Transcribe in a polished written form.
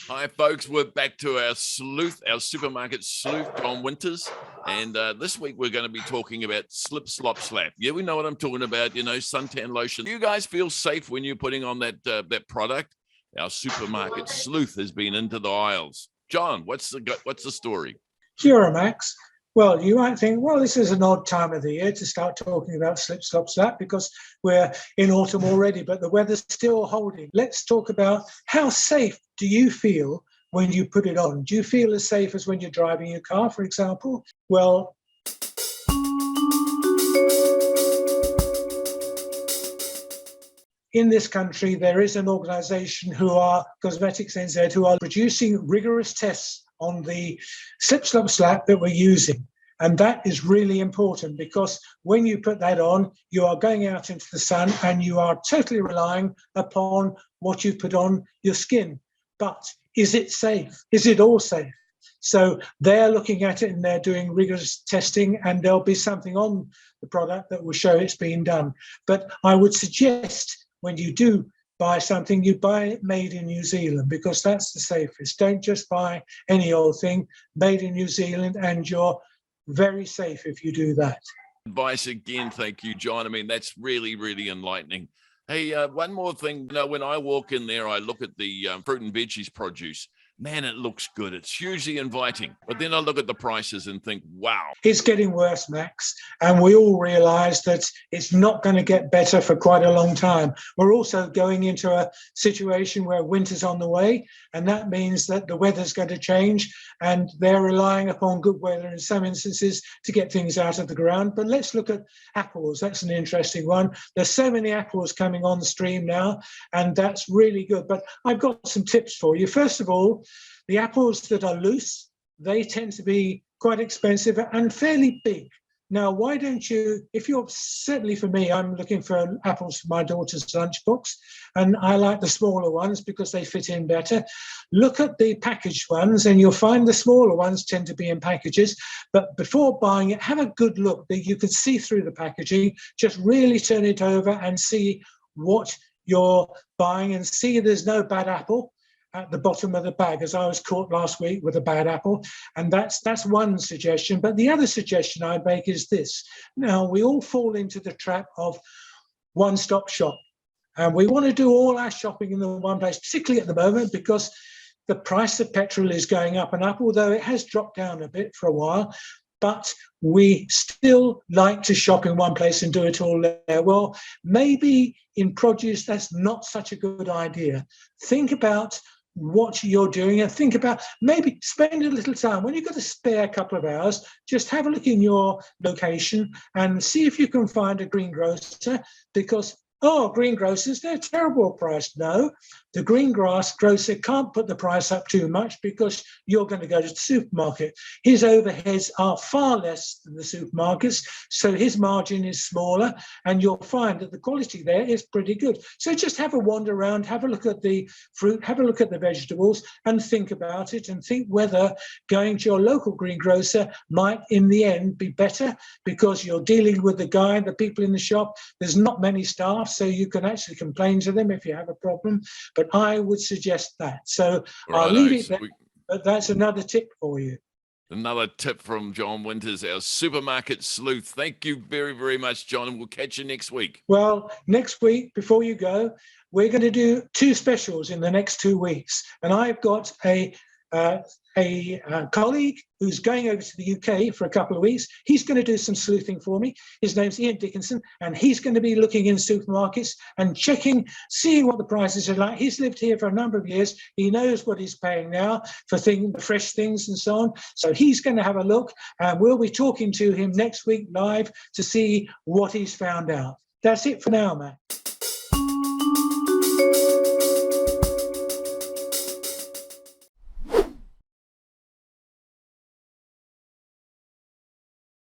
Hi, folks. We're back to our sleuth, our supermarket sleuth, John Winters. And this week we're going to be talking about slip, slop, slap. Yeah, we know what I'm talking about. You know, suntan lotion. Do you guys feel safe when you're putting on that product? Our supermarket sleuth has been into the aisles. John, what's the story? Sure, Max. Well, you might think, well, this is an odd time of the year to start talking about slip, slop, slap because we're in autumn already, but the weather's still holding. Let's talk about how safe do you feel when you put it on? Do you feel as safe as when you're driving your car, for example? Well, in this country, there is an organisation who are, Cosmetics NZ, who are producing rigorous tests on the slip, slop, slap that we're using. And that is really important because when you put that on, you are going out into the sun and you are totally relying upon what you've put on your skin. But is it safe? Is it all safe? So they're looking at it and they're doing rigorous testing, and there'll be something on the product that will show it's been done. But I would suggest when you do buy something, you buy it made in New Zealand because that's the safest. Don't just buy any old thing, made in New Zealand, and you're very safe if you do that. Advice again, thank you, John. I mean, that's really, really enlightening. Hey, one more thing. You know, when I walk in there, I look at the fruit and veggies produce. Man, it looks good. It's hugely inviting. But then I look at the prices and think, wow. It's getting worse, Max. And we all realise that it's not going to get better for quite a long time. We're also going into a situation where winter's on the way, and that means that the weather's going to change, and they're relying upon good weather in some instances to get things out of the ground. But let's look at apples. That's an interesting one. There's so many apples coming on the stream now, and that's really good. But I've got some tips for you. First of all, the apples that are loose, they tend to be quite expensive and fairly big. Now, why don't you, if you're, certainly for me, I'm looking for apples for my daughter's lunchbox, and I like the smaller ones because they fit in better. Look at the packaged ones and you'll find the smaller ones tend to be in packages, but before buying it, have a good look that you can see through the packaging. Just really turn it over and see what you're buying and see there's no bad apple at the bottom of the bag, as I was caught last week with a bad apple. And that's one suggestion. But the other suggestion I make is this. Now, we all fall into the trap of one-stop shop. And we want to do all our shopping in the one place, particularly at the moment, because the price of petrol is going up and up, although it has dropped down a bit for a while. But we still like to shop in one place and do it all there. Well, maybe in produce, that's not such a good idea. Think about what you're doing and think about maybe spend a little time when you've got a spare couple of hours, just have a look in your location and see if you can find a greengrocer, because greengrocers, they're terrible priced. No, the grocer can't put the price up too much because you're going to go to the supermarket. His overheads are far less than the supermarkets, so his margin is smaller, and you'll find that the quality there is pretty good. So just have a wander around, have a look at the fruit, have a look at the vegetables, and think about it, and think whether going to your local greengrocer might in the end be better, because you're dealing with the people in the shop. There's not many staff, so you can actually complain to them if you have a problem. But I would suggest that. So I'll leave it there, but that's another tip for you. Another tip from John Winters, our supermarket sleuth. Thank you very, very much, John, and we'll catch you next week. Well, next week, before you go, we're going to do 2 specials in the next 2 weeks. And I've got a colleague who's going over to the UK for a couple of weeks. He's going to do some sleuthing for me. His name's Ian Dickinson, and he's going to be looking in supermarkets and seeing what the prices are like. He's lived here for a number of years. He knows what he's paying now for the fresh things and so on. So he's going to have a look, and we'll be talking to him next week live to see what he's found out. That's it for now, Matt.